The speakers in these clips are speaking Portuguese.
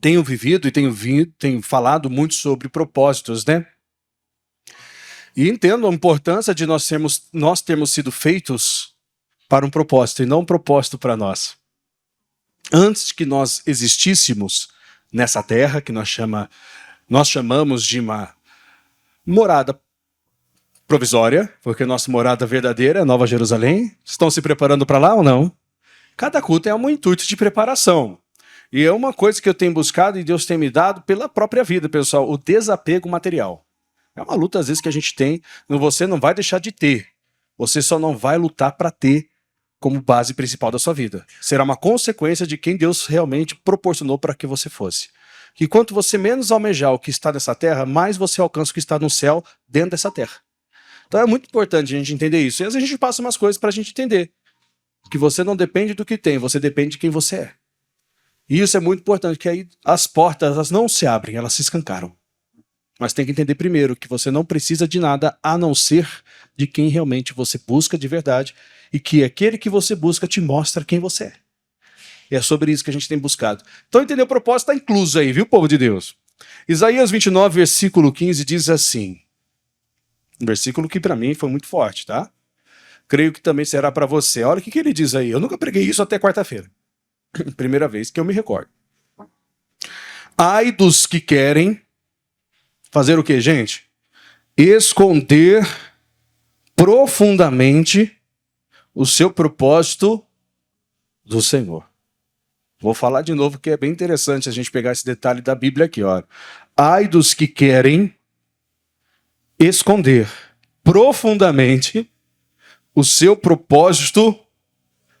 tenho vivido e tenho falado muito sobre propósitos, né? E entendo a importância de nós termos sido feitos para um propósito e não um propósito para nós. Antes que nós existíssemos nessa terra, que nós chamamos de uma morada provisória, porque nossa morada verdadeira é Nova Jerusalém. Estão se preparando para lá ou não? Cada culto é um intuito de preparação. E é uma coisa que eu tenho buscado e Deus tem me dado pela própria vida, pessoal, o desapego material. É uma luta, às vezes, que a gente tem. Você não vai deixar de ter. Você só não vai lutar para ter como base principal da sua vida. Será uma consequência de quem Deus realmente proporcionou para que você fosse. Que quanto você menos almejar o que está nessa terra, mais você alcança o que está no céu dentro dessa terra. Então é muito importante a gente entender isso. E às vezes a gente passa umas coisas para a gente entender. Que você não depende do que tem, você depende de quem você é. E isso é muito importante, que aí as portas elas não se abrem, elas se escancaram. Mas tem que entender primeiro que você não precisa de nada a não ser de quem realmente você busca de verdade e que aquele que você busca te mostra quem você é. E é sobre isso que a gente tem buscado. Então entender o propósito está incluso aí, viu, povo de Deus? Isaías 29, versículo 15 diz assim, um versículo que para mim foi muito forte, tá? Creio que também será para você. Olha o que ele diz aí. Eu nunca preguei isso até quarta-feira. Primeira vez que eu me recordo. Ai dos que querem fazer o que, gente? Esconder profundamente o seu propósito do Senhor. Vou falar de novo que é bem interessante a gente pegar esse detalhe da Bíblia aqui, ó. Ai dos que querem esconder profundamente o seu propósito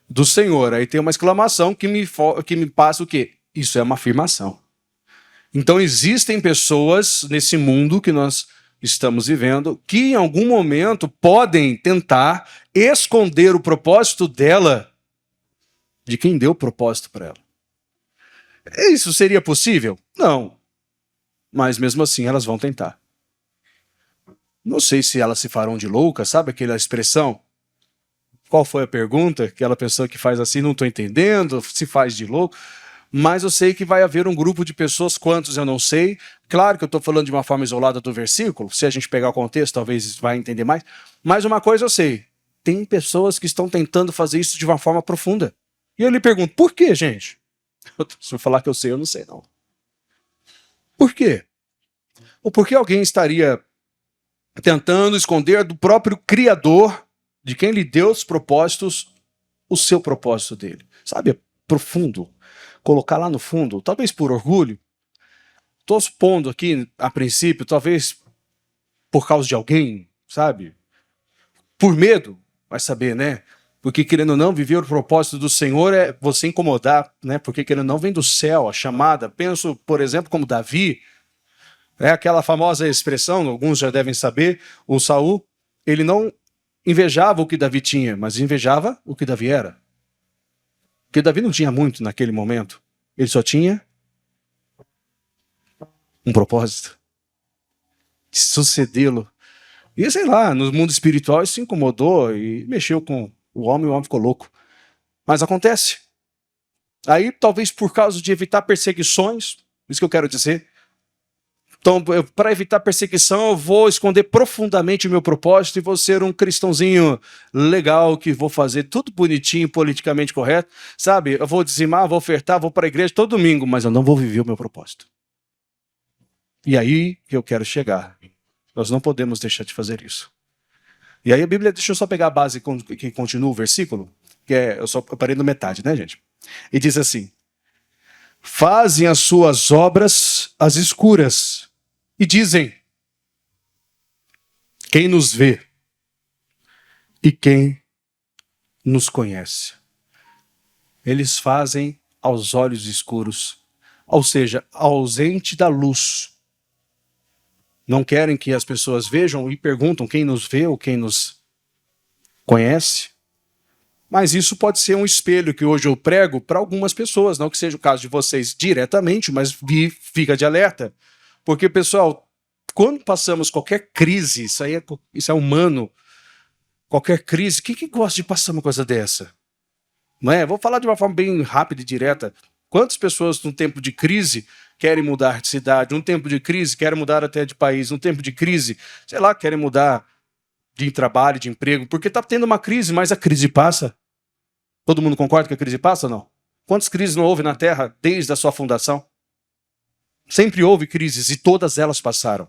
do Senhor. Aí tem uma exclamação que me passa o quê? Isso é uma afirmação. Então existem pessoas nesse mundo que nós estamos vivendo que em algum momento podem tentar esconder o propósito dela de quem deu o propósito para ela. Isso seria possível? Não. Mas mesmo assim elas vão tentar. Não sei se elas se farão de louca, sabe aquela expressão? Qual foi a pergunta? Aquela pessoa que faz assim, não estou entendendo, se faz de louco. Mas eu sei que vai haver um grupo de pessoas, quantos eu não sei. Claro que eu estou falando de uma forma isolada do versículo, se a gente pegar o contexto, talvez vai entender mais. Mas uma coisa eu sei, tem pessoas que estão tentando fazer isso de uma forma profunda. E eu lhe pergunto, por quê, gente? Se eu falar que eu sei, eu não sei, não. Por quê? Ou por que alguém estaria tentando esconder do próprio Criador, de quem lhe deu os propósitos, o seu propósito dele? Sabe, é profundo. Colocar lá no fundo, talvez por orgulho. Estou supondo aqui, a princípio, talvez por causa de alguém, sabe? Por medo, vai saber, né? Porque querendo ou não, viver o propósito do Senhor é você incomodar, né? Porque querendo ou não, vem do céu a chamada. Penso, por exemplo, como Davi. É aquela famosa expressão, alguns já devem saber, o Saul, ele não invejava o que Davi tinha, mas invejava o que Davi era. Porque Davi não tinha muito naquele momento. Ele só tinha um propósito. De sucedê-lo. E sei lá, no mundo espiritual isso se incomodou e mexeu com o homem ficou louco. Mas acontece. Aí, talvez por causa de evitar perseguições, isso que eu quero dizer. Então, para evitar perseguição, eu vou esconder profundamente o meu propósito e vou ser um cristãozinho legal, que vou fazer tudo bonitinho, politicamente correto. Sabe, eu vou dizimar, vou ofertar, vou para a igreja todo domingo, mas eu não vou viver o meu propósito. E aí que eu quero chegar. Nós não podemos deixar de fazer isso. E aí a Bíblia, deixa eu só pegar a base que continua o versículo, que é, eu parei na metade, né, gente? E diz assim, fazem as suas obras às escuras e dizem, quem nos vê e quem nos conhece. Eles fazem aos olhos escuros, ou seja, ausente da luz. Não querem que as pessoas vejam e perguntam quem nos vê ou quem nos conhece. Mas isso pode ser um espelho que hoje eu prego para algumas pessoas, não que seja o caso de vocês diretamente, mas fica de alerta. Porque, pessoal, quando passamos qualquer crise, isso é humano, qualquer crise, quem que gosta de passar uma coisa dessa? Não é? Vou falar de uma forma bem rápida e direta. Quantas pessoas num tempo de crise querem mudar de cidade, num tempo de crise querem mudar até de país, num tempo de crise, sei lá, querem mudar de trabalho, de emprego, porque está tendo uma crise, mas a crise passa. Todo mundo concorda que a crise passa ou não? Quantas crises não houve na Terra desde a sua fundação? Sempre houve crises e todas elas passaram.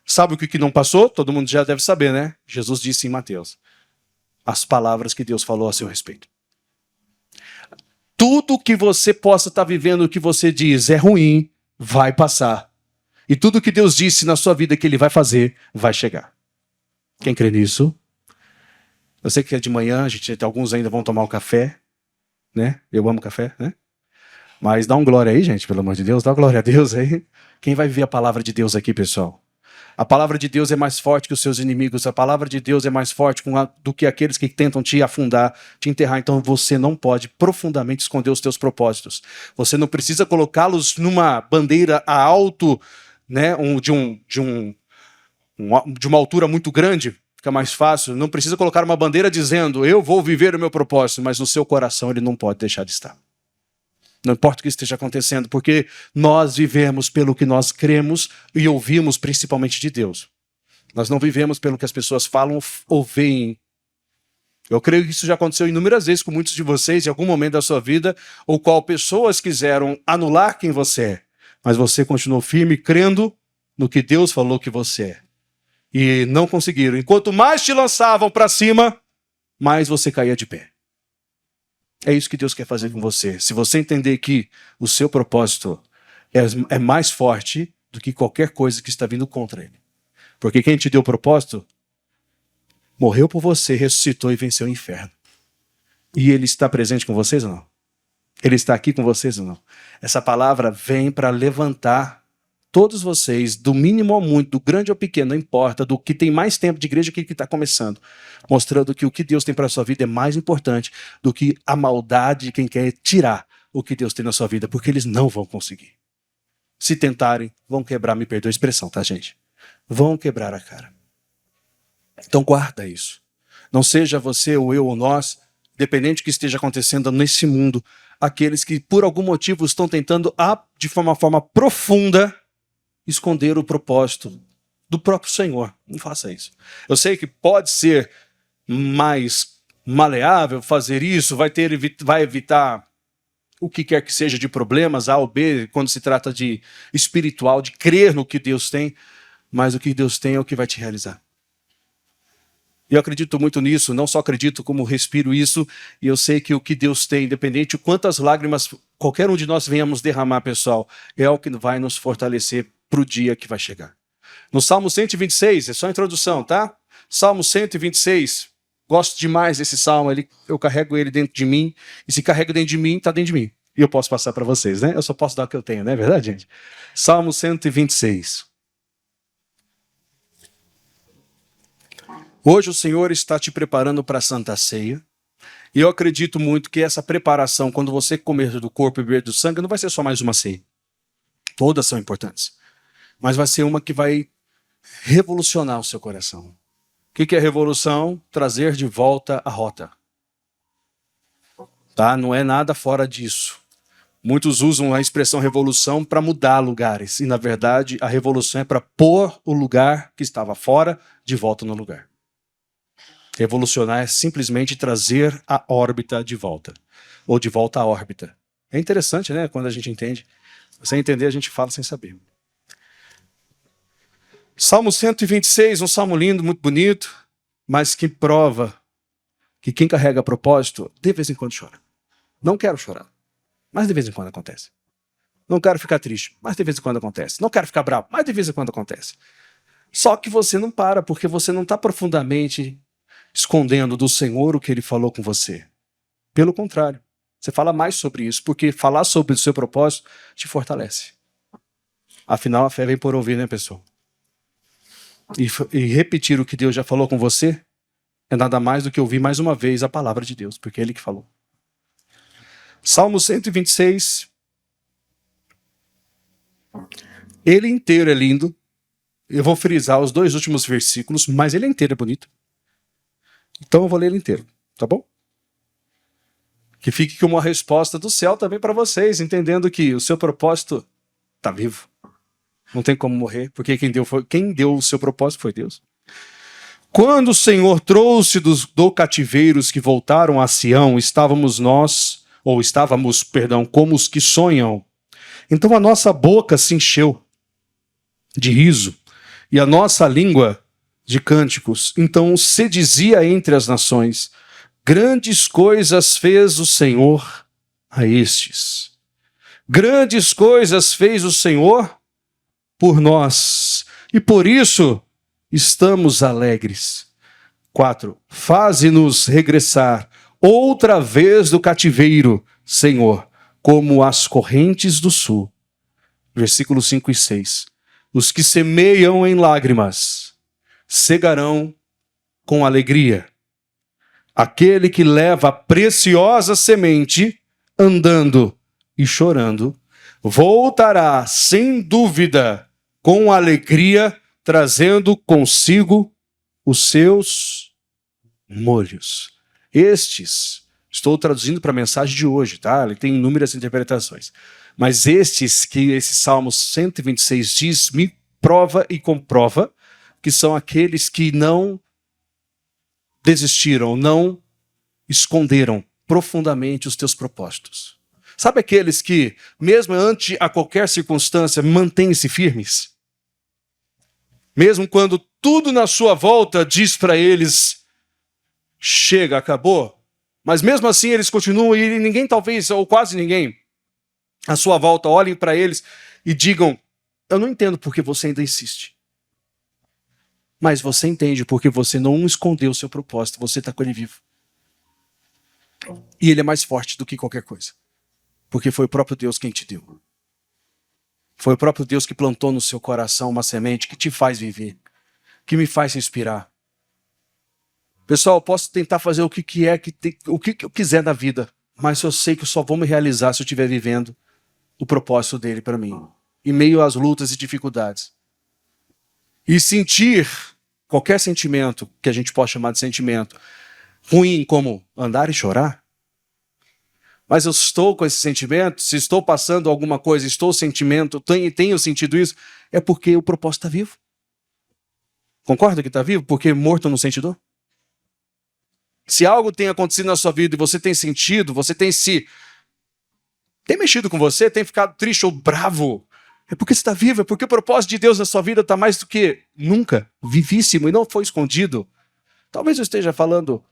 Sabe o que não passou? Todo mundo já deve saber, né? Jesus disse em Mateus. As palavras que Deus falou a seu respeito. Tudo que você possa estar vivendo, o que você diz é ruim, vai passar. E tudo que Deus disse na sua vida que Ele vai fazer, vai chegar. Quem crê nisso? Eu sei que é de manhã, alguns ainda vão tomar o café, né? Eu amo café, né? Mas dá um glória aí, gente, pelo amor de Deus. Dá uma glória a Deus aí. Quem vai viver a palavra de Deus aqui, pessoal? A palavra de Deus é mais forte que os seus inimigos. A palavra de Deus é mais forte do que aqueles que tentam te afundar, te enterrar. Então você não pode profundamente esconder os teus propósitos. Você não precisa colocá-los numa bandeira a alto, né, de uma altura muito grande. Fica mais fácil. Não precisa colocar uma bandeira dizendo, eu vou viver o meu propósito, mas no seu coração ele não pode deixar de estar. Não importa o que esteja acontecendo, porque nós vivemos pelo que nós cremos e ouvimos principalmente de Deus. Nós não vivemos pelo que as pessoas falam ou veem. Eu creio que isso já aconteceu inúmeras vezes com muitos de vocês em algum momento da sua vida, ou qual pessoas quiseram anular quem você é, mas você continuou firme crendo no que Deus falou que você é. E não conseguiram. Enquanto mais te lançavam para cima, mais você caía de pé. É isso que Deus quer fazer com você. Se você entender que o seu propósito é mais forte do que qualquer coisa que está vindo contra ele. Porque quem te deu o propósito morreu por você, ressuscitou e venceu o inferno. E ele está presente com vocês ou não? Ele está aqui com vocês ou não? Essa palavra vem para levantar todos vocês, do mínimo ao muito, do grande ao pequeno, não importa, do que tem mais tempo de igreja que está começando, mostrando que o que Deus tem para a sua vida é mais importante do que a maldade de quem quer tirar o que Deus tem na sua vida, porque eles não vão conseguir. Se tentarem, vão quebrar, me perdoa a expressão, tá, gente? Vão quebrar a cara. Então guarda isso. Não seja você ou eu ou nós, dependente do que esteja acontecendo nesse mundo, aqueles que por algum motivo estão tentando, de uma forma profunda, esconder o propósito do próprio Senhor. Não faça isso. Eu sei que pode ser mais maleável fazer isso, vai evitar o que quer que seja de problemas, A ou B, quando se trata de espiritual, de crer no que Deus tem, mas o que Deus tem é o que vai te realizar. E eu acredito muito nisso, não só acredito como respiro isso, e eu sei que o que Deus tem, independente de quantas lágrimas qualquer um de nós venhamos derramar, pessoal, é o que vai nos fortalecer para o dia que vai chegar. No Salmo 126, é só a introdução, tá? Salmo 126, gosto demais desse salmo, eu carrego ele dentro de mim, e se carrega dentro de mim, está dentro de mim. E eu posso passar para vocês, né? Eu só posso dar o que eu tenho, não é verdade, gente? Salmo 126. Hoje o Senhor está te preparando para a Santa Ceia, e eu acredito muito que essa preparação, quando você comer do corpo e beber do sangue, não vai ser só mais uma ceia. Todas são importantes. Mas vai ser uma que vai revolucionar o seu coração. O que é revolução? Trazer de volta a rota. Tá? Não é nada fora disso. Muitos usam a expressão revolução para mudar lugares. E, na verdade, a revolução é para pôr o lugar que estava fora de volta no lugar. Revolucionar é simplesmente trazer a órbita de volta. Ou de volta à órbita. É interessante, né? Quando a gente entende. Sem entender, a gente fala sem saber. Salmo 126, um salmo lindo, muito bonito, mas que prova que quem carrega propósito, de vez em quando chora. Não quero chorar, mas de vez em quando acontece. Não quero ficar triste, mas de vez em quando acontece. Não quero ficar bravo, mas de vez em quando acontece. Só que você não para, porque você não está profundamente escondendo do Senhor o que Ele falou com você. Pelo contrário, você fala mais sobre isso, porque falar sobre o seu propósito te fortalece. Afinal, a fé vem por ouvir, né, pessoal? E repetir o que Deus já falou com você é nada mais do que ouvir mais uma vez a palavra de Deus, porque é Ele que falou. Salmo 126. Ele inteiro é lindo. Eu vou frisar os 2 últimos versículos, mas ele inteiro é bonito. Então eu vou ler ele inteiro, tá bom? Que fique como uma resposta do céu também para vocês, entendendo que o seu propósito está vivo. Não tem como morrer, porque quem deu o seu propósito foi Deus. Quando o Senhor trouxe do cativeiro os que voltaram a Sião, estávamos, como os que sonham. Então a nossa boca se encheu de riso e a nossa língua de cânticos. Então se dizia entre as nações: grandes coisas fez o Senhor a estes. Grandes coisas fez o Senhor por nós, e por isso estamos alegres. 4. Faze-nos regressar outra vez do cativeiro, Senhor, como as correntes do sul. Versículos 5 e 6. Os que semeiam em lágrimas cegarão com alegria. Aquele que leva a preciosa semente, andando e chorando, voltará sem dúvida com alegria, trazendo consigo os seus molhos. Estou traduzindo para a mensagem de hoje, tá? Ele tem inúmeras interpretações. Mas esse Salmo 126 diz, me prova e comprova, que são aqueles que não desistiram, não esconderam profundamente os teus propósitos. Sabe aqueles que, mesmo ante a qualquer circunstância, mantêm-se firmes? Mesmo quando tudo na sua volta diz para eles, chega, acabou. Mas mesmo assim eles continuam e ninguém talvez, ou quase ninguém, à sua volta olhem para eles e digam, eu não entendo porque você ainda insiste. Mas você entende porque você não escondeu o seu propósito, você está com ele vivo. E ele é mais forte do que qualquer coisa. Porque foi o próprio Deus quem te deu. Foi o próprio Deus que plantou no seu coração uma semente que te faz viver, que me faz respirar. Pessoal, eu posso tentar fazer o que eu quiser na vida, mas eu sei que eu só vou me realizar se eu estiver vivendo o propósito dele para mim, em meio às lutas e dificuldades. E sentir qualquer sentimento, que a gente possa chamar de sentimento, ruim como andar e chorar, mas eu estou com esse sentimento, se estou passando alguma coisa, tenho sentido isso, é porque o propósito está vivo. Concorda que está vivo? Porque morto não sente dor? Se algo tem acontecido na sua vida e você tem sentido, você tem mexido com você, tem ficado triste ou bravo, é porque você está vivo, é porque o propósito de Deus na sua vida está mais do que nunca, vivíssimo e não foi escondido. Talvez eu esteja falando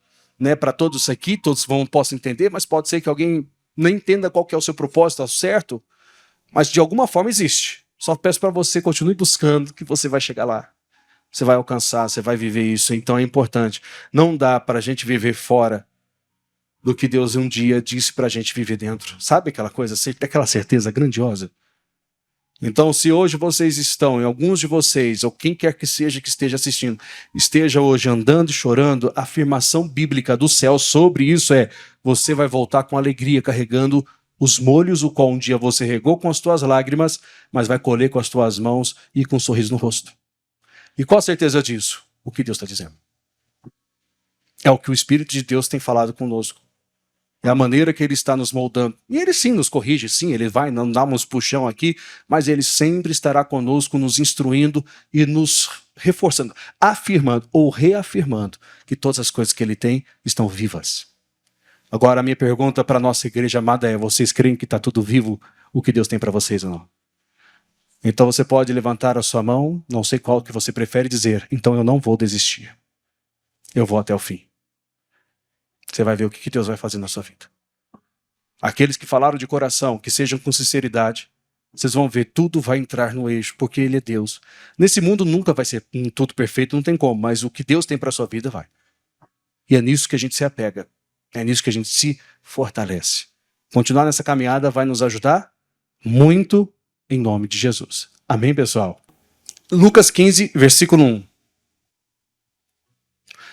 para todos aqui, todos possam entender, mas pode ser que alguém não entenda qual que é o seu propósito ao certo, mas de alguma forma existe. Só peço para você, continue buscando, que você vai chegar lá. Você vai alcançar, você vai viver isso. Então é importante. Não dá para a gente viver fora do que Deus um dia disse para a gente viver dentro. Sabe aquela coisa, aquela certeza grandiosa? Então, se hoje vocês estão, e alguns de vocês, ou quem quer que seja que esteja assistindo, esteja hoje andando e chorando, a afirmação bíblica do céu sobre isso é: você vai voltar com alegria, carregando os molhos, o qual um dia você regou com as tuas lágrimas, mas vai colher com as tuas mãos e com um sorriso no rosto. E qual a certeza disso? O que Deus está dizendo. É o que o Espírito de Deus tem falado conosco. É a maneira que ele está nos moldando. E ele sim nos corrige, sim, ele vai não dar uns puxão aqui, mas ele sempre estará conosco, nos instruindo e nos reforçando, afirmando ou reafirmando que todas as coisas que ele tem estão vivas. Agora, a minha pergunta para a nossa igreja amada é: vocês creem que está tudo vivo o que Deus tem para vocês ou não? Então você pode levantar a sua mão, não sei qual que você prefere dizer, então eu não vou desistir. Eu vou até o fim. Você vai ver o que Deus vai fazer na sua vida. Aqueles que falaram de coração, que sejam com sinceridade, vocês vão ver, tudo vai entrar no eixo, porque Ele é Deus. Nesse mundo nunca vai ser tudo perfeito, não tem como, mas o que Deus tem para a sua vida vai. E é nisso que a gente se apega, é nisso que a gente se fortalece. Continuar nessa caminhada vai nos ajudar muito, em nome de Jesus. Amém, pessoal? Lucas 15, versículo 1.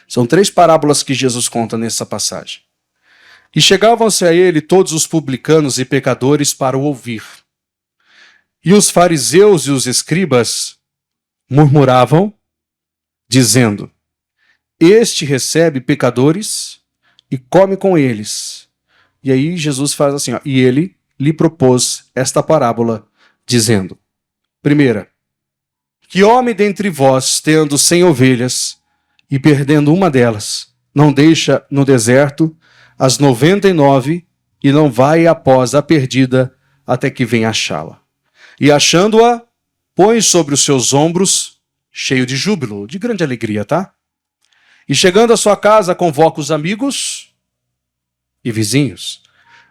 São 3 parábolas que Jesus conta nessa passagem. E chegavam-se a ele todos os publicanos e pecadores para o ouvir. E os fariseus e os escribas murmuravam, dizendo: este recebe pecadores e come com eles. E aí Jesus faz assim, ó, e ele lhe propôs esta parábola, dizendo: primeira, que homem dentre vós, tendo 100 ovelhas, e perdendo uma delas, não deixa no deserto as 99 e não vai após a perdida até que venha achá-la. E achando-a, põe sobre os seus ombros, cheio de júbilo, de grande alegria, tá? E chegando à sua casa, convoca os amigos e vizinhos,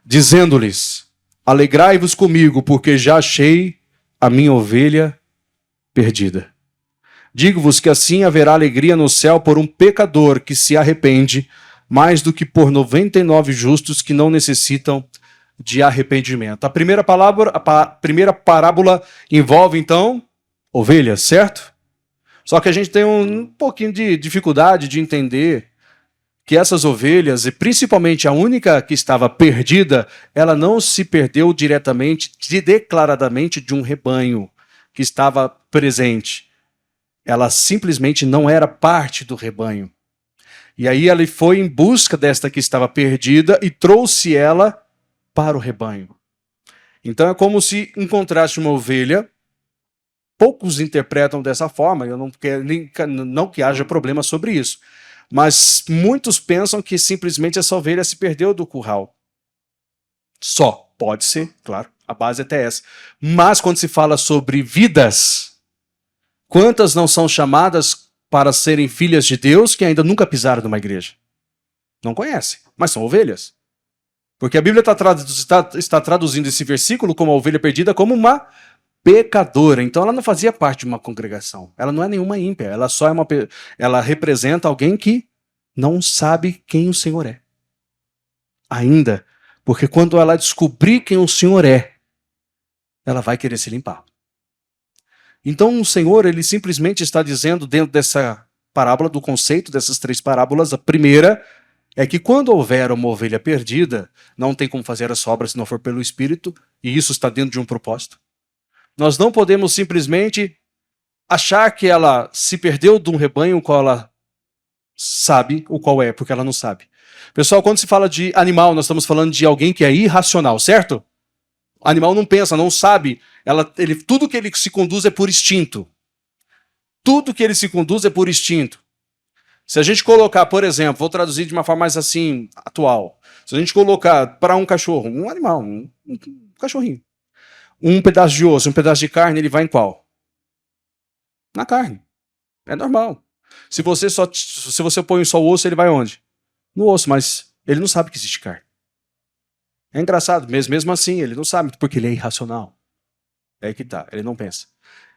dizendo-lhes: alegrai-vos comigo, porque já achei a minha ovelha perdida. Digo-vos que assim haverá alegria no céu por um pecador que se arrepende, mais do que por 99 justos que não necessitam de arrependimento. A primeira parábola envolve, então, ovelhas, certo? Só que a gente tem um pouquinho de dificuldade de entender que essas ovelhas, e principalmente a única que estava perdida, ela não se perdeu diretamente, declaradamente de um rebanho que estava presente. Ela simplesmente não era parte do rebanho. E aí ele foi em busca desta que estava perdida e trouxe ela para o rebanho. Então é como se encontrasse uma ovelha. Poucos interpretam dessa forma, eu não quero não que haja problema sobre isso. Mas muitos pensam que simplesmente essa ovelha se perdeu do curral. Só, pode ser, claro, a base é até essa. Mas quando se fala sobre vidas, quantas não são chamadas para serem filhas de Deus que ainda nunca pisaram numa igreja? Não conhecem, mas são ovelhas. Porque a Bíblia está traduzindo esse versículo como a ovelha perdida como uma pecadora. Então ela não fazia parte de uma congregação. Ela não é nenhuma ímpia. Ela representa alguém que não sabe quem o Senhor é. Ainda. Porque quando ela descobrir quem o Senhor é, ela vai querer se limpar. Então o Senhor, ele simplesmente está dizendo dentro dessa parábola, do conceito dessas 3 parábolas, a primeira é que quando houver uma ovelha perdida, não tem como fazer as obras se não for pelo Espírito, e isso está dentro de um propósito. Nós não podemos simplesmente achar que ela se perdeu de um rebanho o qual ela sabe o qual é, porque ela não sabe. Pessoal, quando se fala de animal, nós estamos falando de alguém que é irracional, certo? O animal não pensa, não sabe. Tudo que ele se conduz é por instinto. Tudo que ele se conduz é por instinto. Se a gente colocar, por exemplo, vou traduzir de uma forma mais assim, atual. Se a gente colocar para um cachorro, um animal, um cachorrinho, um pedaço de osso, um pedaço de carne, ele vai em qual? Na carne. É normal. Se você põe só o osso, ele vai onde? No osso, mas ele não sabe que existe carne. É engraçado, mesmo assim, ele não sabe, porque ele é irracional. É aí que tá, ele não pensa.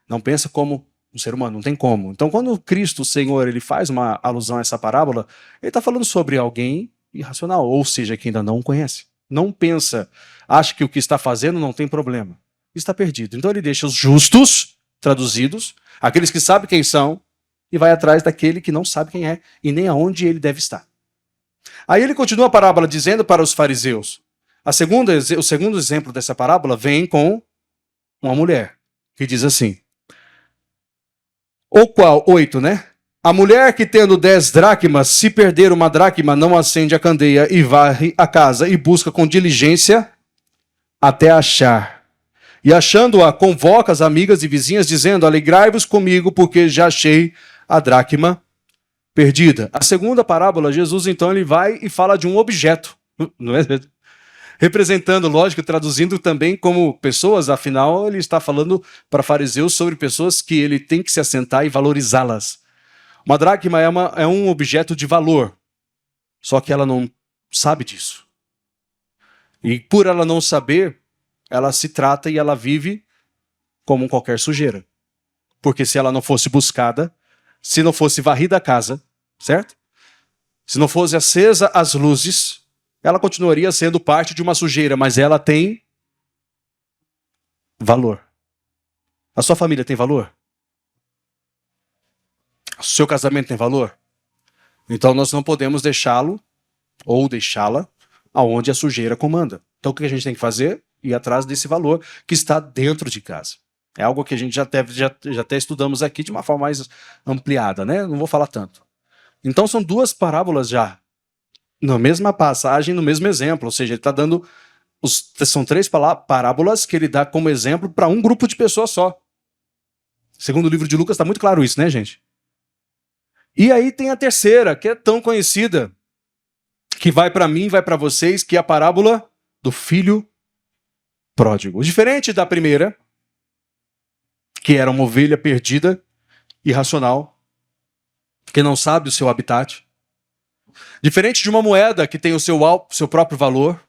Não pensa como um ser humano, não tem como. Então, quando Cristo, o Senhor, ele faz uma alusão a essa parábola, ele está falando sobre alguém irracional, ou seja, que ainda não conhece. Não pensa, acha que o que está fazendo não tem problema. Está perdido. Então ele deixa os justos, traduzidos, aqueles que sabem quem são, e vai atrás daquele que não sabe quem é, e nem aonde ele deve estar. Aí ele continua a parábola dizendo para os fariseus. O segundo exemplo dessa parábola vem com uma mulher, que diz assim, 8, né? A mulher que tendo 10 dracmas, se perder uma dracma, não acende a candeia e varre a casa e busca com diligência até achar. E achando-a, convoca as amigas e vizinhas, dizendo, alegrai-vos comigo, porque já achei a dracma perdida. A segunda parábola, Jesus, então, ele vai e fala de um objeto, não é mesmo? Representando, lógico, traduzindo também como pessoas, afinal, ele está falando para fariseus sobre pessoas que ele tem que se assentar e valorizá-las. Uma dracma é um objeto de valor, só que ela não sabe disso. E por ela não saber, ela se trata e ela vive como qualquer sujeira. Porque se ela não fosse buscada, se não fosse varrida a casa, certo? Se não fosse acesa as luzes, ela continuaria sendo parte de uma sujeira, mas ela tem valor. A sua família tem valor? O seu casamento tem valor? Então nós não podemos deixá-lo ou deixá-la aonde a sujeira comanda. Então o que a gente tem que fazer? Ir atrás desse valor que está dentro de casa. É algo que a gente já até estudamos aqui de uma forma mais ampliada, né? Não vou falar tanto. Então são 2 parábolas já na mesma passagem, no mesmo exemplo. Ou seja, ele está dando... São 3 parábolas que ele dá como exemplo para um grupo de pessoas só. Segundo o livro de Lucas, está muito claro isso, né, gente? E aí tem a terceira, que é tão conhecida, que vai para mim, vai para vocês, que é a parábola do filho pródigo. Diferente da primeira, que era uma ovelha perdida, irracional, que não sabe o seu habitat. Diferente de uma moeda que tem o seu próprio valor,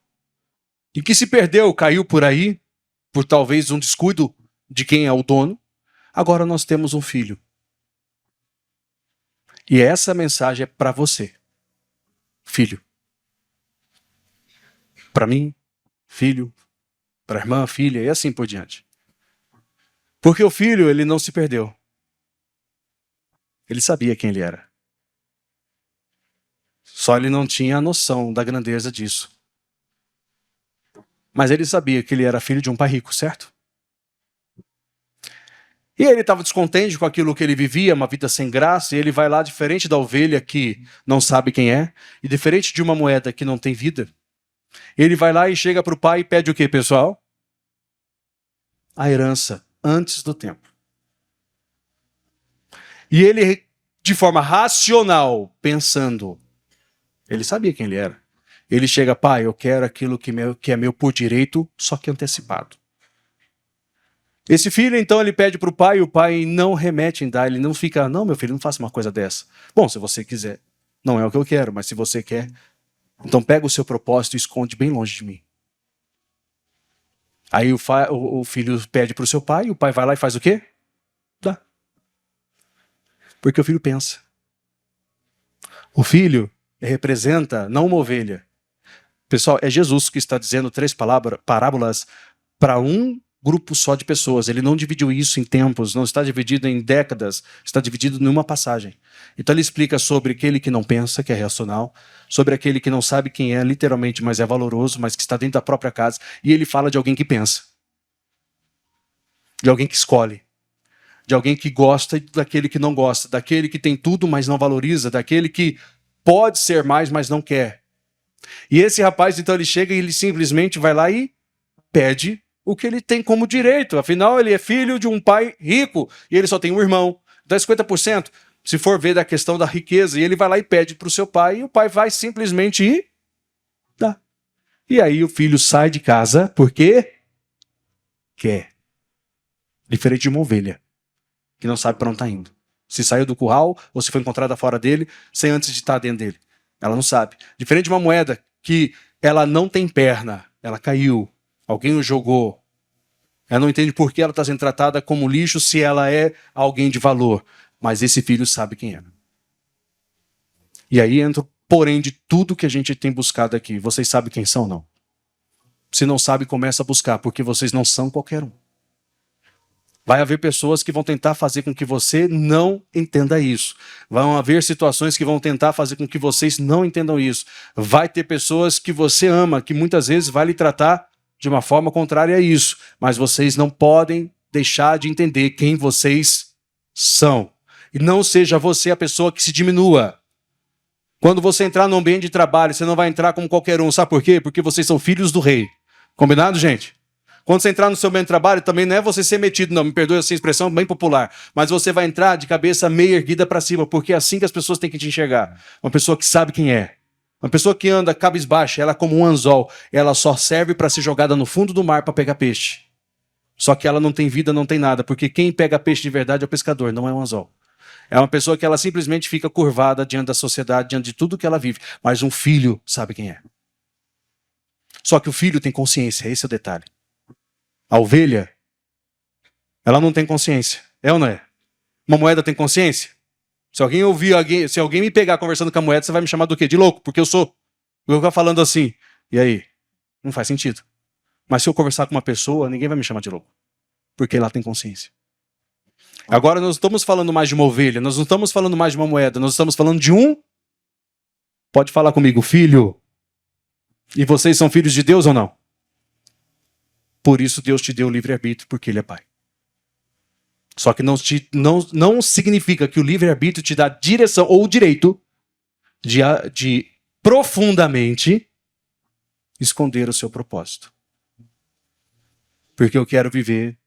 e que se perdeu, caiu por aí, por talvez um descuido de quem é o dono, agora nós temos um filho. E essa mensagem é para você, filho. Para mim, filho. Para a irmã, filha, e assim por diante. Porque o filho, ele não se perdeu. Ele sabia quem ele era. Só ele não tinha a noção da grandeza disso. Mas ele sabia que ele era filho de um pai rico, certo? E ele estava descontente com aquilo que ele vivia, uma vida sem graça, e ele vai lá, diferente da ovelha que não sabe quem é, e diferente de uma moeda que não tem vida, ele vai lá e chega para o pai e pede o quê, pessoal? A herança, antes do tempo. E ele, de forma racional, pensando, ele sabia quem ele era. Ele chega, pai, eu quero aquilo que é meu por direito, só que antecipado. Esse filho, então, ele pede para o pai, e o pai não remete em dar, ele não fica, não, meu filho, não faça uma coisa dessa. Bom, se você quiser, não é o que eu quero, mas se você quer, então pega o seu propósito e esconde bem longe de mim. Aí o filho pede para o seu pai, e o pai vai lá e faz o quê? Dá. Porque o filho pensa. O filho representa não uma ovelha. Pessoal, é Jesus que está dizendo 3 parábolas para um grupo só de pessoas. Ele não dividiu isso em tempos, não está dividido em décadas, está dividido em uma passagem. Então ele explica sobre aquele que não pensa, que é racional, sobre aquele que não sabe quem é literalmente, mas é valoroso, mas que está dentro da própria casa, e ele fala de alguém que pensa, de alguém que escolhe, de alguém que gosta e daquele que não gosta, daquele que tem tudo, mas não valoriza, daquele que pode ser mais, mas não quer. E esse rapaz, então, ele chega e ele simplesmente vai lá e pede o que ele tem como direito. Afinal, ele é filho de um pai rico e ele só tem um irmão. Dá 50%, se for ver da questão da riqueza. E ele vai lá e pede para o seu pai e o pai vai simplesmente ir dar. E aí o filho sai de casa porque quer. Diferente de uma ovelha que não sabe para onde está indo. Se saiu do curral ou se foi encontrada fora dele sem antes de estar dentro dele. Ela não sabe. Diferente de uma moeda que ela não tem perna, ela caiu, alguém o jogou. Ela não entende por que ela está sendo tratada como lixo se ela é alguém de valor. Mas esse filho sabe quem é. E aí entra o porém de tudo que a gente tem buscado aqui. Vocês sabem quem são, não? Se não sabe, começa a buscar, porque vocês não são qualquer um. Vai haver pessoas que vão tentar fazer com que você não entenda isso. Vão haver situações que vão tentar fazer com que vocês não entendam isso. Vai ter pessoas que você ama, que muitas vezes vai lhe tratar de uma forma contrária a isso. Mas vocês não podem deixar de entender quem vocês são. E não seja você a pessoa que se diminua. Quando você entrar no ambiente de trabalho, você não vai entrar como qualquer um. Sabe por quê? Porque vocês são filhos do rei. Combinado, gente? Quando você entrar no seu ambiente de trabalho, também não é você ser metido, não. Me perdoe essa expressão bem popular. Mas você vai entrar de cabeça meio erguida para cima, porque é assim que as pessoas têm que te enxergar. Uma pessoa que sabe quem é. Uma pessoa que anda cabisbaixa, ela é como um anzol. Ela só serve para ser jogada no fundo do mar para pegar peixe. Só que ela não tem vida, não tem nada. Porque quem pega peixe de verdade é o pescador, não é um anzol. É uma pessoa que ela simplesmente fica curvada diante da sociedade, diante de tudo que ela vive. Mas um filho sabe quem é. Só que o filho tem consciência, esse é o detalhe. A ovelha, ela não tem consciência. É ou não é? Uma moeda tem consciência? Se alguém me pegar conversando com a moeda, você vai me chamar do quê? De louco, porque eu vou ficar falando assim. E aí? Não faz sentido. Mas se eu conversar com uma pessoa, ninguém vai me chamar de louco. Porque ela tem consciência. Agora nós não estamos falando mais de uma ovelha, nós não estamos falando mais de uma moeda, nós estamos falando de um... Pode falar comigo, filho. E vocês são filhos de Deus ou não? Por isso Deus te deu o livre-arbítrio, porque Ele é Pai. Só que não significa que o livre-arbítrio te dá direção ou o direito de profundamente esconder o seu propósito. Porque eu quero viver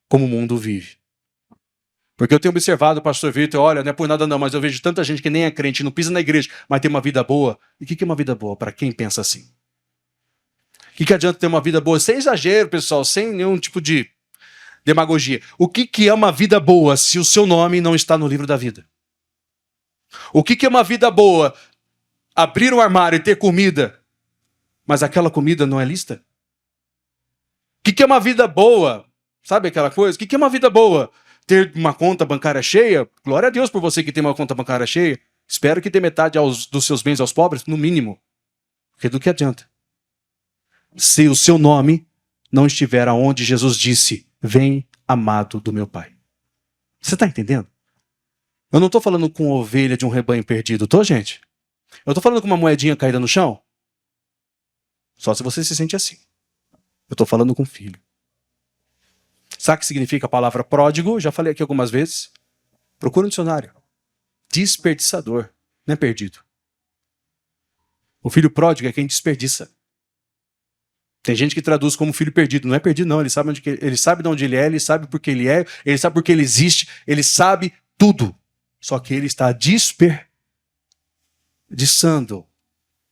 como o mundo vive. Porque eu tenho observado, pastor Vitor, olha, não é por nada não, mas eu vejo tanta gente que nem é crente, não pisa na igreja, mas tem uma vida boa. E o que é uma vida boa para quem pensa assim? O que adianta ter uma vida boa? Sem exagero, pessoal, sem nenhum tipo de demagogia. O que é uma vida boa se o seu nome não está no livro da vida? O que é uma vida boa? Abrir um armário e ter comida, mas aquela comida não é lista? O que é uma vida boa? Sabe aquela coisa? O que é uma vida boa? Ter uma conta bancária cheia? Glória a Deus por você que tem uma conta bancária cheia. Espero que dê metade dos seus bens aos pobres, no mínimo. Porque do que adianta? Se o seu nome não estiver aonde Jesus disse, vem amado do meu Pai. Você está entendendo? Eu não estou falando com ovelha de um rebanho perdido, tô, gente? Eu estou falando com uma moedinha caída no chão? Só se você se sente assim. Eu estou falando com filho. Sabe o que significa a palavra pródigo? Já falei aqui algumas vezes. Procura no dicionário. Desperdiçador, não é perdido. O filho pródigo é quem desperdiça. Tem gente que traduz como filho perdido. Não é perdido, não. Ele sabe de onde ele é, ele sabe por que ele é, ele sabe por que ele existe, ele sabe tudo. Só que ele está desperdiçando.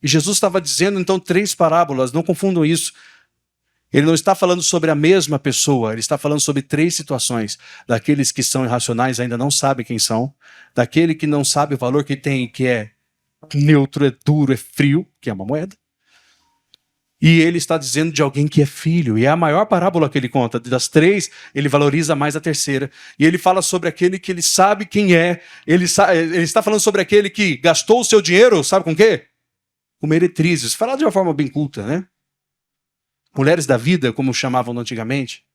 E Jesus estava dizendo, então, 3 parábolas, não confundam isso. Ele não está falando sobre a mesma pessoa, ele está falando sobre 3 situações. Daqueles que são irracionais ainda não sabem quem são, daquele que não sabe o valor que tem, que é neutro, é duro, é frio, que é uma moeda. E ele está dizendo de alguém que é filho. E é a maior parábola que ele conta. Das 3, ele valoriza mais a terceira. E ele fala sobre aquele que ele sabe quem é. Ele está falando sobre aquele que gastou o seu dinheiro, sabe com o quê? Com meretrizes. Falar de uma forma bem culta, né? Mulheres da vida, como chamavam antigamente.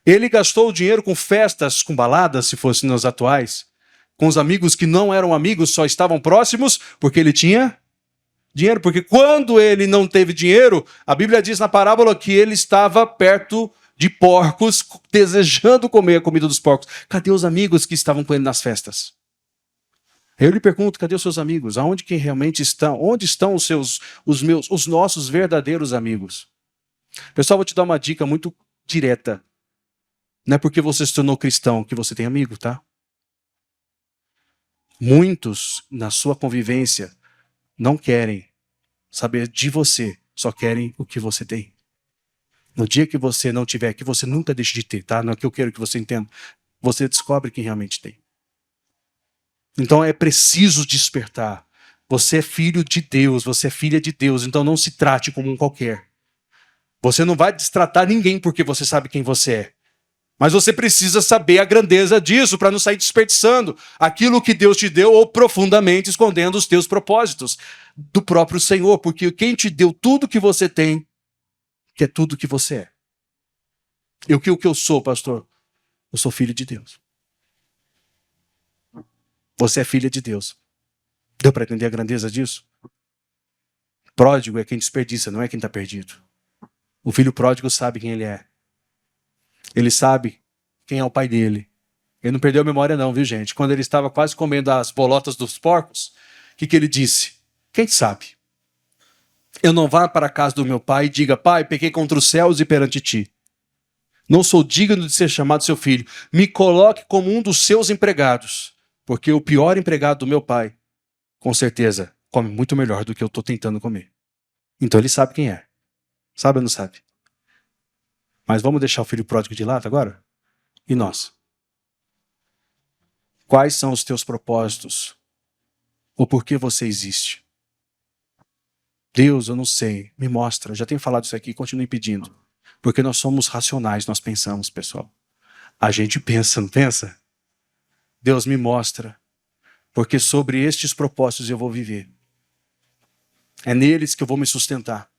Ele gastou o dinheiro com festas, com baladas, se fossem nos atuais. Com os amigos que não eram amigos, só estavam próximos, porque ele tinha dinheiro. Porque quando ele não teve dinheiro, a Bíblia diz na parábola que ele estava perto de porcos, desejando comer a comida dos porcos. Cadê os amigos que estavam com ele nas festas? Eu lhe pergunto, cadê os seus amigos? Aonde que realmente estão? Onde estão os nossos verdadeiros amigos? Pessoal, vou te dar uma dica muito direta. Não é porque você se tornou cristão que você tem amigo, tá? Muitos, na sua convivência, não querem saber de você, só querem o que você tem. No dia que você não tiver, que você nunca deixe de ter, tá? Não é que eu quero que você entenda. Você descobre quem realmente tem. Então é preciso despertar. Você é filho de Deus, você é filha de Deus, então não se trate como um qualquer. Você não vai destratar ninguém porque você sabe quem você é. Mas você precisa saber a grandeza disso para não sair desperdiçando aquilo que Deus te deu ou profundamente escondendo os teus propósitos do próprio Senhor. Porque quem te deu tudo que você tem, que é tudo que você é. E o que eu sou, pastor? Eu sou filho de Deus. Você é filha de Deus. Deu para entender a grandeza disso? Pródigo é quem desperdiça, não é quem está perdido. O filho pródigo sabe quem ele é. Ele sabe quem é o pai dele. Ele não perdeu a memória não, viu, gente? Quando ele estava quase comendo as bolotas dos porcos, o que ele disse? Quem sabe? Eu não vá para a casa do meu pai e diga, pai, pequei contra os céus e perante ti. Não sou digno de ser chamado seu filho. Me coloque como um dos seus empregados. Porque o pior empregado do meu pai, com certeza, come muito melhor do que eu estou tentando comer. Então ele sabe quem é. Sabe ou não sabe? Mas vamos deixar o filho pródigo de lado agora? E nós? Quais são os teus propósitos? Ou por que você existe? Deus, eu não sei. Me mostra. Já tenho falado isso aqui, continue pedindo. Porque nós somos racionais, nós pensamos, pessoal. A gente pensa, não pensa? Deus me mostra. Porque sobre estes propósitos eu vou viver. É neles que eu vou me sustentar.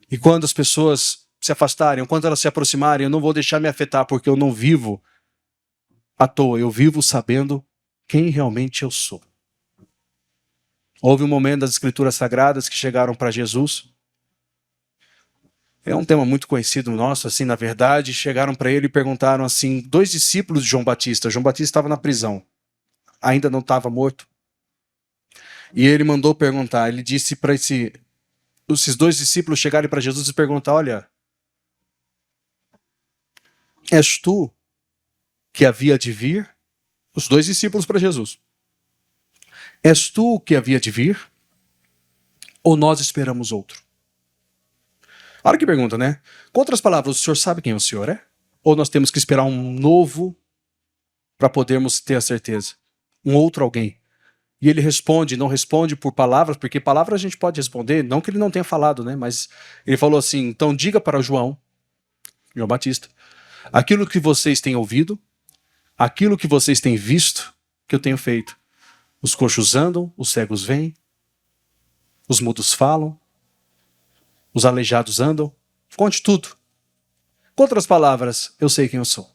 E quando as pessoas se afastarem, quando elas se aproximarem, eu não vou deixar me afetar, porque eu não vivo à toa. Eu vivo sabendo quem realmente eu sou. Houve um momento das Escrituras Sagradas que chegaram para Jesus. É um tema muito conhecido nosso, assim, na verdade. Chegaram para ele e perguntaram assim, 2 discípulos de João Batista. João Batista estava na prisão. Ainda não estava morto. E ele mandou perguntar, ele disse para esses dois discípulos chegarem para Jesus e perguntar, olha, és tu que havia de vir? Os dois discípulos para Jesus. És tu o que havia de vir? Ou nós esperamos outro? Olha que pergunta, né? Com outras palavras, o senhor sabe quem o senhor é? Ou nós temos que esperar um novo para podermos ter a certeza? Um outro alguém? E ele responde, não responde por palavras, porque palavras a gente pode responder, não que ele não tenha falado, né? Mas ele falou assim, então diga para João Batista, aquilo que vocês têm ouvido, aquilo que vocês têm visto, que eu tenho feito. Os coxos andam, os cegos vêm, os mudos falam, os aleijados andam. Conte tudo. Com outras palavras, eu sei quem eu sou.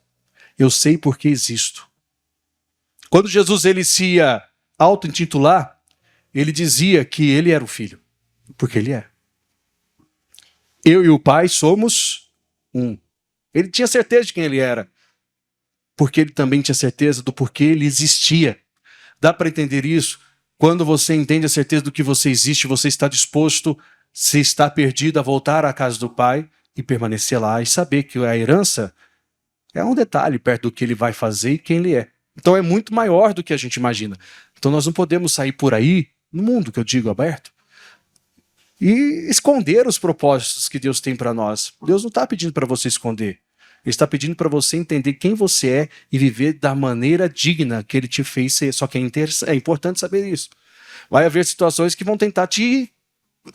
Eu sei porque existo. Quando Jesus ele se ia auto-intitular, ele dizia que ele era o Filho. Porque ele é. Eu e o Pai somos um. Ele tinha certeza de quem ele era. Porque ele também tinha certeza do porquê ele existia. Dá para entender isso? Quando você entende a certeza do que você existe, você está disposto, se está perdido, a voltar à casa do Pai e permanecer lá e saber que a herança é um detalhe perto do que ele vai fazer e quem ele é. Então é muito maior do que a gente imagina. Então nós não podemos sair por aí, no mundo que eu digo aberto, e esconder os propósitos que Deus tem para nós. Deus não está pedindo para você esconder. Ele está pedindo para você entender quem você é e viver da maneira digna que ele te fez ser. Só que é importante saber isso. Vai haver situações que vão tentar te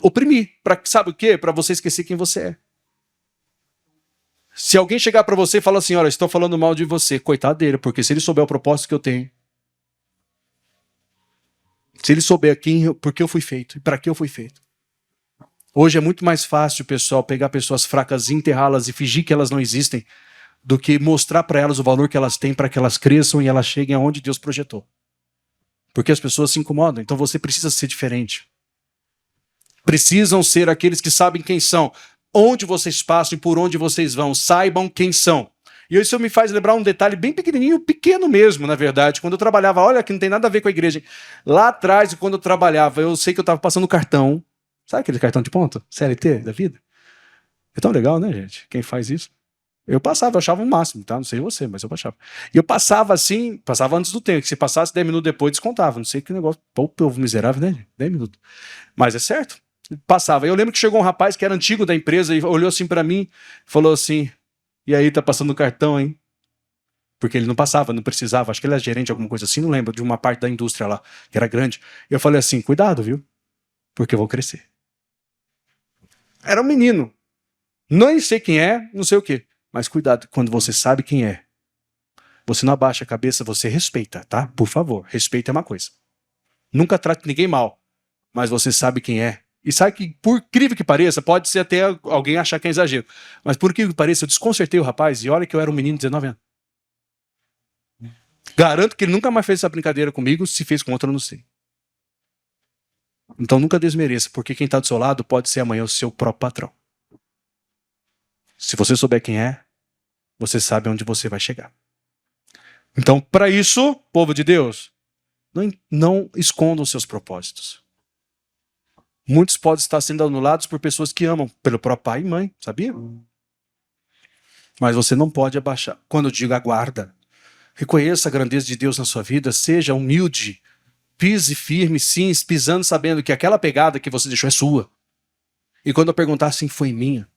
oprimir. Sabe o quê? Para você esquecer quem você é. Se alguém chegar para você e falar assim, olha, estou falando mal de você, coitado dele, porque se ele souber o propósito que eu tenho, se ele souber por que eu fui feito e para que eu fui feito. Hoje é muito mais fácil, pessoal, pegar pessoas fracas, enterrá-las e fingir que elas não existem, do que mostrar para elas o valor que elas têm para que elas cresçam e elas cheguem aonde Deus projetou. Porque as pessoas se incomodam, então você precisa ser diferente. Precisam ser aqueles que sabem quem são, onde vocês passam e por onde vocês vão, saibam quem são. E isso me faz lembrar um detalhe bem pequenininho, pequeno mesmo, na verdade. Quando eu trabalhava, olha que não tem nada a ver com a igreja. Lá atrás, quando eu trabalhava, eu sei que eu estava passando cartão. Sabe aquele cartão de ponto? CLT da vida? É tão legal, né, gente? Quem faz isso? Eu passava, eu achava o máximo, tá? Não sei você, mas eu passava. E eu passava assim, passava antes do tempo. Que se passasse 10 minutos depois, descontava. Não sei que negócio. Pô, povo miserável, né? 10 minutos. Mas é certo. Passava. Eu lembro que chegou um rapaz que era antigo da empresa e olhou assim pra mim, falou assim, e aí, tá passando o cartão, hein? Porque ele não passava, não precisava. Acho que ele era gerente, alguma coisa assim, não lembro, de uma parte da indústria lá, que era grande. E eu falei assim, cuidado, viu? Porque eu vou crescer. Era um menino. Nem sei quem é, não sei o quê. Mas cuidado, quando você sabe quem é, você não abaixa a cabeça, você respeita, tá? Por favor, respeito é uma coisa. Nunca trate ninguém mal, mas você sabe quem é. E sabe que, por incrível que pareça, pode ser até alguém achar que é exagero, mas por incrível que pareça, eu desconcertei o rapaz e olha que eu era um menino de 19 anos. Garanto que ele nunca mais fez essa brincadeira comigo, se fez com outro eu não sei. Então nunca desmereça, porque quem está do seu lado pode ser amanhã o seu próprio patrão. Se você souber quem é, você sabe onde você vai chegar. Então, para isso, povo de Deus, não escondam seus propósitos. Muitos podem estar sendo anulados por pessoas que amam, pelo próprio pai e mãe, sabia? Mas você não pode abaixar. Quando eu digo aguarda, reconheça a grandeza de Deus na sua vida, seja humilde, pise firme, sim, pisando sabendo que aquela pegada que você deixou é sua. E quando eu perguntar assim, foi minha.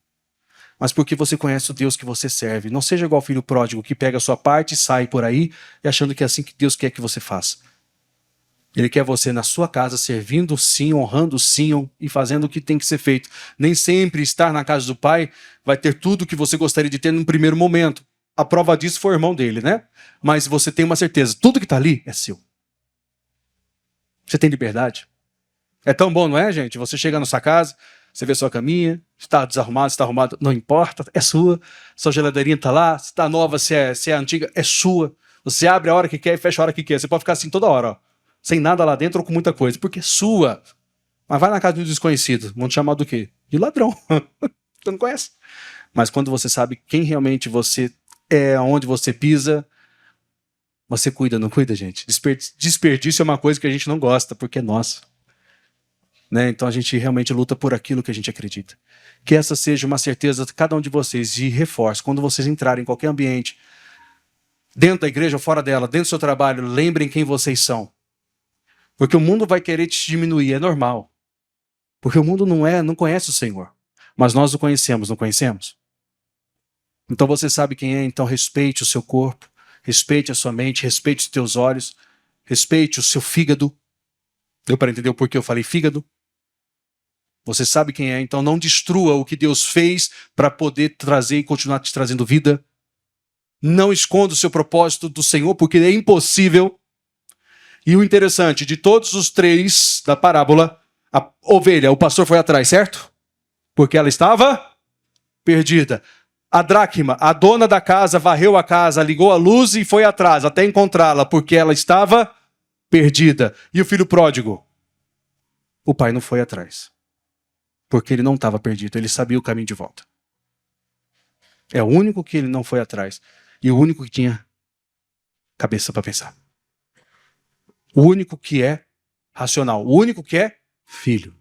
Mas porque você conhece o Deus que você serve. Não seja igual o filho pródigo que pega a sua parte e sai por aí e achando que é assim que Deus quer que você faça. Ele quer você na sua casa servindo sim, honrando sim e fazendo o que tem que ser feito. Nem sempre estar na casa do pai vai ter tudo o que você gostaria de ter num primeiro momento. A prova disso foi o irmão dele, né? Mas você tem uma certeza, tudo que está ali é seu. Você tem liberdade. É tão bom, não é, gente? Você chega na sua casa, você vê sua caminha, está desarrumado, está arrumado, não importa, é sua. Sua geladeirinha está lá, se está nova, se é antiga, é sua. Você abre a hora que quer e fecha a hora que quer. Você pode ficar assim toda hora, ó, sem nada lá dentro ou com muita coisa, porque é sua. Mas vai na casa de um desconhecido, vão te chamar do quê? De ladrão. Você não conhece. Mas quando você sabe quem realmente você é, onde você pisa, você cuida, não cuida, gente? Desperdício é uma coisa que a gente não gosta, porque é nosso. né? Então a gente realmente luta por aquilo que a gente acredita. Que essa seja uma certeza de cada um de vocês, e reforço, quando vocês entrarem em qualquer ambiente, dentro da igreja ou fora dela, dentro do seu trabalho, lembrem quem vocês são. Porque o mundo vai querer te diminuir, é normal. Porque o mundo não conhece o Senhor. Mas nós o conhecemos, não conhecemos? Então você sabe quem é, então respeite o seu corpo, respeite a sua mente, respeite os teus olhos, respeite o seu fígado. Deu para entender o porquê eu falei fígado? Você sabe quem é, então não destrua o que Deus fez para poder trazer e continuar te trazendo vida. Não esconda o seu propósito do Senhor, porque é impossível. E o interessante, de todos os três da parábola, a ovelha, o pastor foi atrás, certo? Porque ela estava perdida. A dracma, a dona da casa, varreu a casa, ligou a luz e foi atrás até encontrá-la, porque ela estava perdida. E o filho pródigo? O pai não foi atrás, porque ele não estava perdido, ele sabia o caminho de volta. É o único que ele não foi atrás. E o único que tinha cabeça para pensar. O único que é racional. O único que é filho.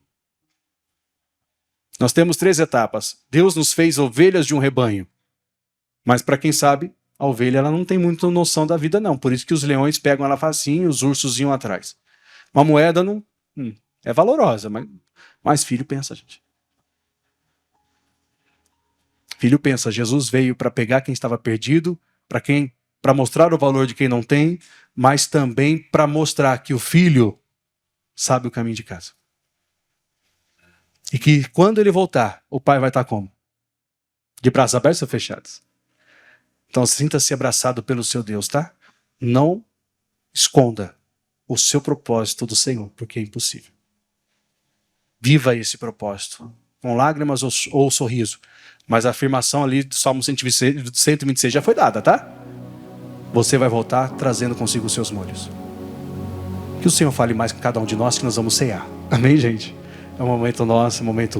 Nós temos 3 etapas. Deus nos fez ovelhas de um rebanho. Mas para quem sabe, a ovelha ela não tem muita noção da vida não. Por isso que os leões pegam ela facinho e os ursos iam atrás. Uma moeda não é valorosa, mas filho pensa, gente. Filho pensa, Jesus veio para pegar quem estava perdido, para mostrar o valor de quem não tem, mas também para mostrar que o filho sabe o caminho de casa. E que quando ele voltar, o pai vai estar como? De braços abertos ou fechados? Então sinta-se abraçado pelo seu Deus, tá? Não esconda o seu propósito do Senhor, porque é impossível. Viva esse propósito, com lágrimas ou sorriso. Mas a afirmação ali do Salmo 126 já foi dada, tá? Você vai voltar trazendo consigo os seus molhos. Que o Senhor fale mais com cada um de nós, que nós vamos cear. Amém, gente? É um momento nosso, um momento